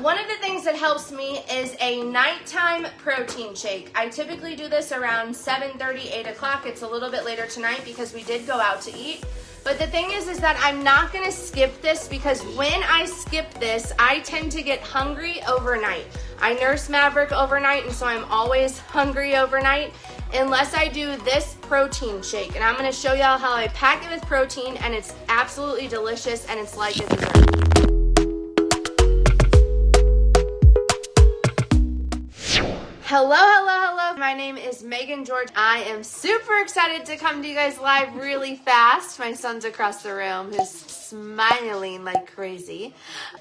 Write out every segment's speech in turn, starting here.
One of the things that helps me is a nighttime protein shake. I typically do this around 7:30, 8 o'clock. It's a little bit later tonight because we did go out to eat. But the thing is that I'm not gonna skip this because when I skip this, I tend to get hungry overnight. I nurse Maverick overnight, and so I'm always hungry overnight unless I do this protein shake. And I'm gonna show y'all how I pack it with protein, and it's absolutely delicious, and it's like a dessert. Hello. My name is Megan George. I am super excited to come to you guys live really fast. My son's across the room who's smiling like crazy.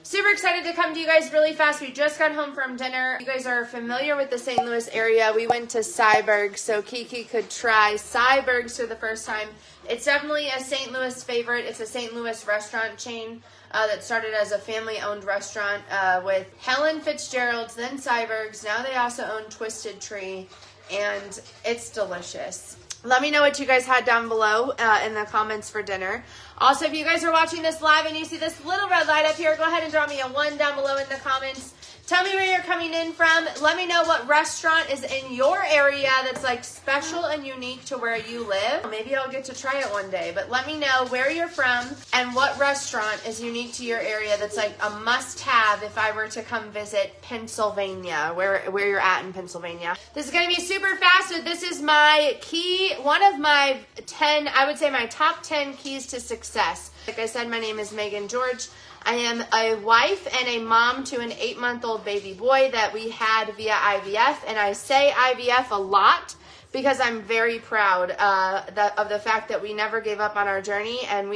Super excited to come to you guys really fast. We just got home from dinner. You guys are familiar with the St. Louis area. We went to Cyberg so Kiki could try Cybergs for the first time. It's definitely a St. Louis favorite. It's a St. Louis restaurant chain that started as a family-owned restaurant with Helen Fitzgerald's, then Cyberg's. Now they also own Twisted Tree, and it's delicious. Let me know what you guys had down below in the comments for dinner. Also, if you guys are watching this live and you see this little red light up here, go ahead and drop me a 1 down below in the comments. Tell me where you're coming in from. Let me know what restaurant is in your area that's like special and unique to where you live. Maybe I'll get to try it one day, but let me know where you're from and what restaurant is unique to your area that's like a must-have if I were to come visit Pennsylvania, where you're at in Pennsylvania. This is gonna be super fast, so this is my key, one of my 10, I would say my top 10 keys to success. Like I said, my name is Megan George. I am a wife and a mom to an 8-month-old baby boy that we had via IVF. And I say IVF a lot because I'm very proud of the fact that we never gave up on our journey. And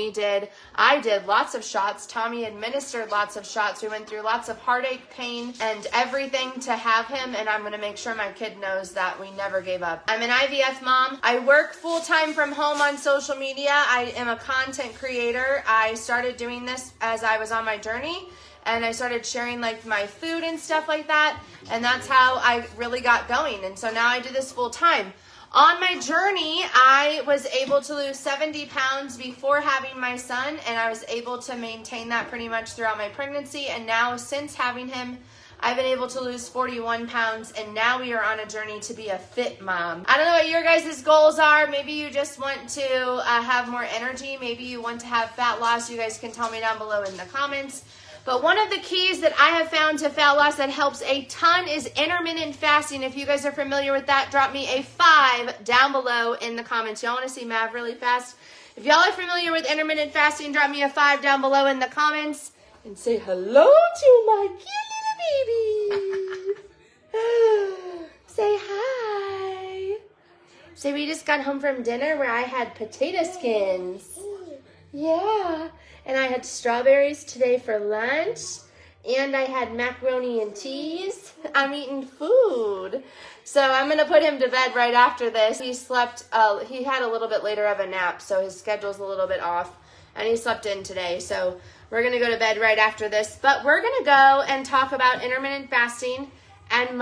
I did lots of shots. Tommy administered lots of shots. We went through lots of heartache, pain, and everything to have him. And I'm going to make sure my kid knows that we never gave up. I'm an IVF mom. I work full-time from home on social media. I am a content creator. I started doing this as I was on my journey. And I started sharing like my food and stuff like that. And that's how I really got going. And so now I do this full time. On my journey, I was able to lose 70 pounds before having my son. And I was able to maintain that pretty much throughout my pregnancy. And now since having him, I've been able to lose 41 pounds. And now we are on a journey to be a fit mom. I don't know what your guys' goals are. Maybe you just want to have more energy. Maybe you want to have fat loss. You guys can tell me down below in the comments. But one of the keys that I have found to fat loss that helps a ton is intermittent fasting. If you guys are familiar with that, drop me a 5 down below in the comments. Y'all want to see Mav really fast? If y'all are familiar with intermittent fasting, drop me a 5 down below in the comments. And say hello to my cute little baby. Say hi. Say we just got home from dinner where I had potato skins. Yeah. And I had strawberries today for lunch. And I had macaroni and cheese. I'm eating food. So I'm going to put him to bed right after this. He slept, he had a little bit later of a nap, so his schedule's a little bit off. And he slept in today. So we're going to go to bed right after this. But we're going to go and talk about intermittent fasting and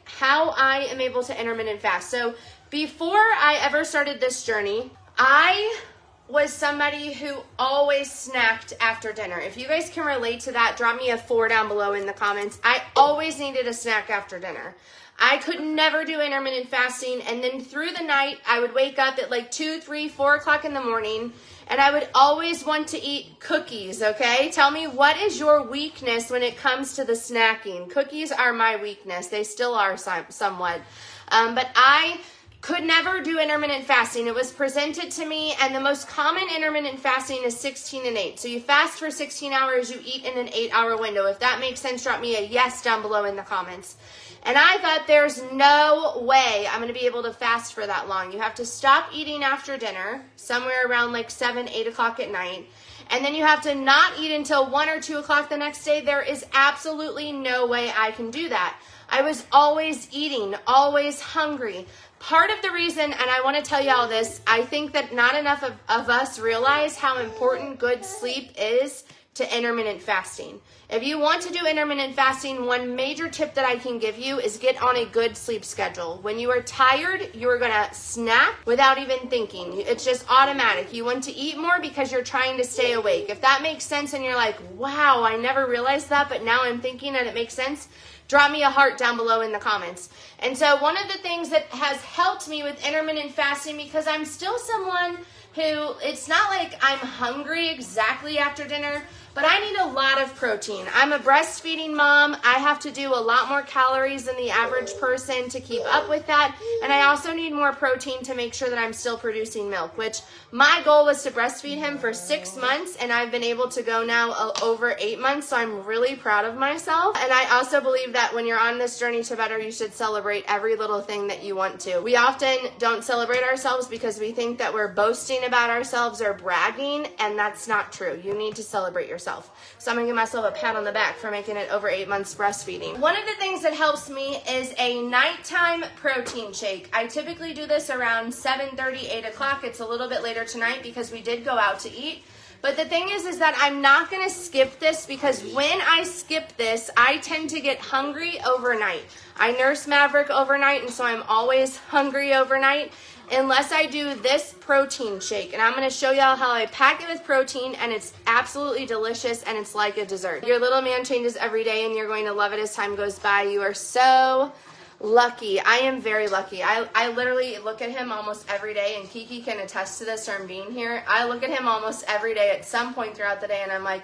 how I am able to intermittent fast. So before I ever started this journey, I was somebody who always snacked after dinner. If you guys can relate to that, drop me a 4 down below in the comments. I always needed a snack after dinner. I could never do intermittent fasting, and then through the night, I would wake up at like 2, 3, 4 o'clock in the morning, and I would always want to eat cookies, okay? Tell me, what is your weakness when it comes to the snacking? Cookies are my weakness. They still are somewhat. But I could never do intermittent fasting. It was presented to me, and the most common intermittent fasting is 16 and 8. So you fast for 16 hours, you eat in an 8-hour window. If that makes sense, drop me a yes down below in the comments. And I thought there's no way I'm going to be able to fast for that long. You have to stop eating after dinner, somewhere around like 7, 8 o'clock at night. And then you have to not eat until 1 or 2 o'clock the next day. There is absolutely no way I can do that. I was always eating, always hungry. Part of the reason, and I want to tell y'all this, I think that not enough of us realize how important good sleep is to intermittent fasting. If you want to do intermittent fasting, one major tip that I can give you is get on a good sleep schedule. When you are tired, you are going to snack without even thinking. It's just automatic. You want to eat more because you're trying to stay awake. If that makes sense and you're like, wow, I never realized that, but now I'm thinking that it makes sense, drop me a heart down below in the comments. And so one of the things that has helped me with intermittent fasting, because I'm still someone who, it's not like I'm hungry exactly after dinner, but I need a lot of protein. I'm a breastfeeding mom. I have to do a lot more calories than the average person to keep up with that. And I also need more protein to make sure that I'm still producing milk, which my goal was to breastfeed him for 6 months, and I've been able to go now over 8 months, so I'm really proud of myself. And I also believe that when you're on this journey to better, you should celebrate every little thing that you want to. We often don't celebrate ourselves because we think that we're boasting about ourselves or bragging, and that's not true. You need to celebrate yourself. So I'm gonna give myself a pat on the back for making it over 8 months breastfeeding. One of the things that helps me is a nighttime protein shake. I typically do this around 7:30, 8 o'clock. It's a little bit later tonight because we did go out to eat. But the thing is that I'm not gonna skip this, because when I skip this, I tend to get hungry overnight. I nurse Maverick overnight, and so I'm always hungry overnight unless I do this protein shake. And I'm going to show y'all how I pack it with protein, and it's absolutely delicious, and it's like a dessert. Your little man changes every day, and you're going to love it as time goes by. You are so lucky. I am very lucky. I literally look at him almost every day, and Kiki can attest to this from being here. I look at him almost every day at some point throughout the day, and I'm like,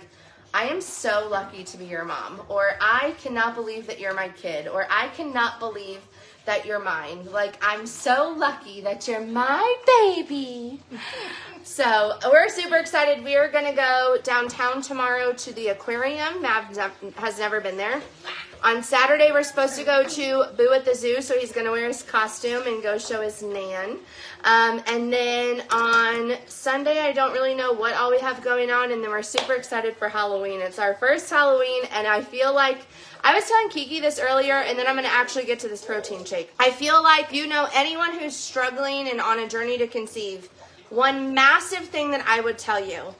I am so lucky to be your mom, or I cannot believe that you're my kid, or I cannot believe that you're mine. Like, I'm so lucky that you're my baby. So we're super excited. We are gonna go downtown tomorrow to the aquarium. Mav has never been there. On Saturday, we're supposed to go to Boo at the Zoo, so he's gonna wear his costume and go show his nan. And then on Sunday, I don't really know what all we have going on, and then we're super excited for Halloween. It's our first Halloween, and I feel like, I was telling Kiki this earlier, and then I'm going to actually get to this protein shake. I feel like, you know, anyone who's struggling and on a journey to conceive, one massive thing that I would tell you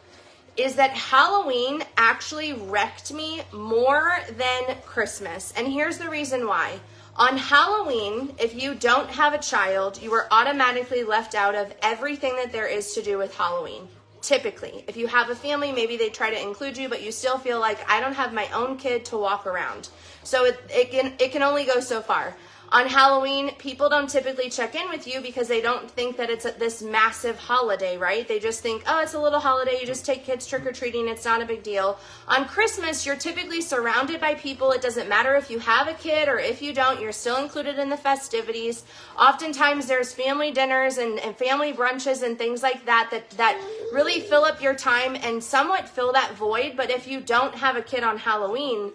is that Halloween actually wrecked me more than Christmas. And here's the reason why. On Halloween, if you don't have a child, you are automatically left out of everything that there is to do with Halloween. Typically, if you have a family, maybe they try to include you, but you still feel like, I don't have my own kid to walk around. So it can only go so far. On Halloween, people don't typically check in with you because they don't think that it's this massive holiday, right? They just think, oh, it's a little holiday. You just take kids trick-or-treating. It's not a big deal. On Christmas, you're typically surrounded by people. It doesn't matter if you have a kid or if you don't. You're still included in the festivities. Oftentimes, there's family dinners and family brunches and things like that really fill up your time and somewhat fill that void. But if you don't have a kid on Halloween,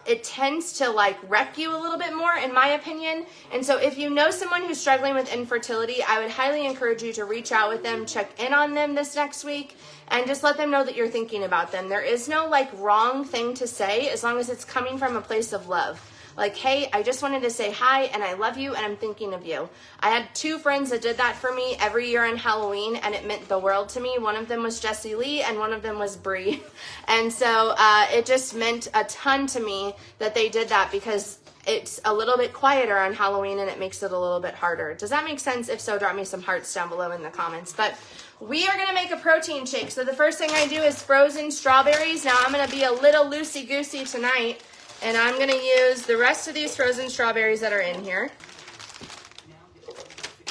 it tends to like wreck you a little bit more, in my opinion. And so if you know someone who's struggling with infertility, I would highly encourage you to reach out with them, check in on them this next week, and just let them know that you're thinking about them. There is no like wrong thing to say as long as it's coming from a place of love. Like, hey, I just wanted to say hi, and I love you, and I'm thinking of you. I had 2 friends that did that for me every year on Halloween, and it meant the world to me. One of them was Jessie Lee, and one of them was Bree. And so it just meant a ton to me that they did that, because it's a little bit quieter on Halloween, and it makes it a little bit harder. Does that make sense? If so, drop me some hearts down below in the comments. But we are going to make a protein shake. So the first thing I do is frozen strawberries. Now, I'm going to be a little loosey-goosey tonight, and I'm going to use the rest of these frozen strawberries that are in here.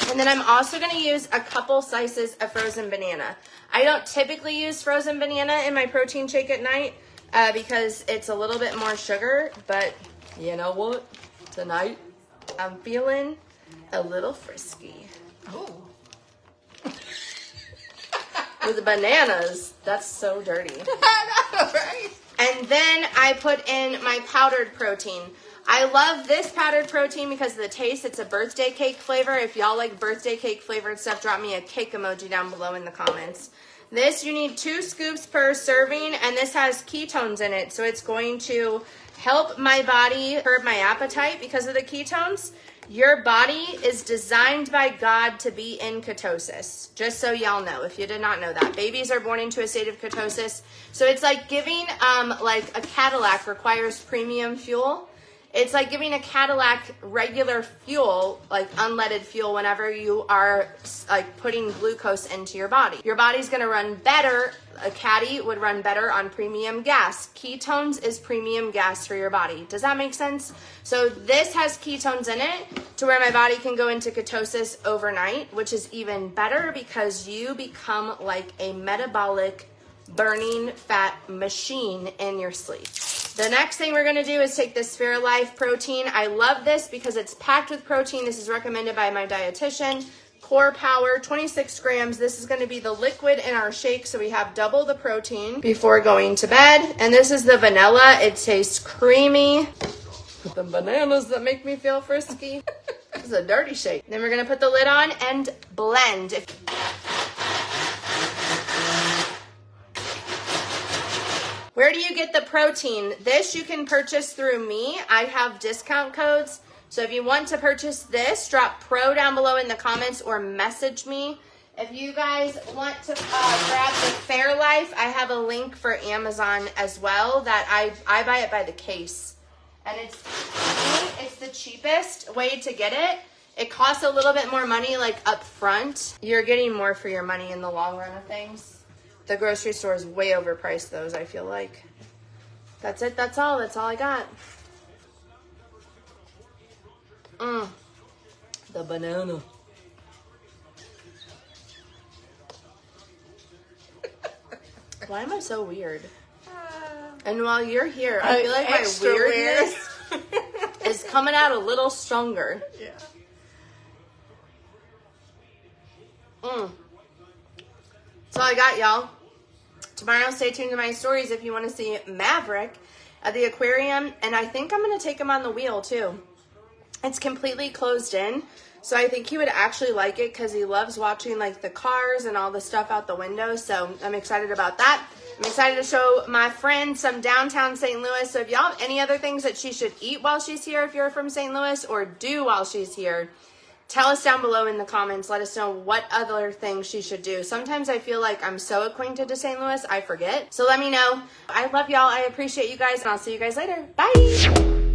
And then I'm also going to use a couple slices of frozen banana. I don't typically use frozen banana in my protein shake at night because it's a little bit more sugar. But you know what? Tonight, I'm feeling a little frisky. Oh. With the bananas. That's so dirty. I know, right? And then I put in my powdered protein. I love this powdered protein because of the taste. It's a birthday cake flavor. If y'all like birthday cake flavored stuff, drop me a cake emoji down below in the comments. This, you need 2 scoops per serving, and this has ketones in it, so it's going to help my body curb my appetite because of the ketones. Your body is designed by God to be in ketosis. Just so y'all know, if you did not know that. Babies are born into a state of ketosis. So it's like giving, like a Cadillac requires premium fuel. It's like giving a Cadillac regular fuel, like unleaded fuel, whenever you are like putting glucose into your body. Your body's gonna run better. A Caddy would run better on premium gas. Ketones is premium gas for your body. Does that make sense? So this has ketones in it to where my body can go into ketosis overnight, which is even better because you become like a metabolic burning fat machine in your sleep. The next thing we're going to do is take this Life protein. I love this because it's packed with protein. This is recommended by my dietitian. Core Power, 26 grams. This is going to be the liquid in our shake, so we have double the protein before going to bed. And this is the vanilla. It tastes creamy. The bananas that make me feel frisky. This is a dirty shake. Then we're going to put the lid on and blend. Where do you get the protein? This you can purchase through me. I have discount codes. So if you want to purchase this, drop pro down below in the comments or message me. If you guys want to grab the Life, I have a link for Amazon as well that I buy it by the case. And it's the cheapest way to get it. It costs a little bit more money like up front. You're getting more for your money in the long run of things. The grocery store is way overpriced those, I feel like. That's it. That's all I got. The banana. Why am I so weird? And while you're here, I feel like my weirdness is coming out a little stronger. Yeah. That's all I got, y'all. Tomorrow, stay tuned to my stories if you want to see Maverick at the aquarium. And I think I'm going to take him on the wheel, too. It's completely closed in. So I think he would actually like it because he loves watching, like, the cars and all the stuff out the window. So I'm excited about that. I'm excited to show my friend some downtown St. Louis. So if y'all have any other things that she should eat while she's here, if you're from St. Louis, or do while she's here, tell us down below in the comments. Let us know what other things she should do. Sometimes I feel like I'm so acquainted to St. Louis, I forget. So let me know. I love y'all. I appreciate you guys, and I'll see you guys later. Bye.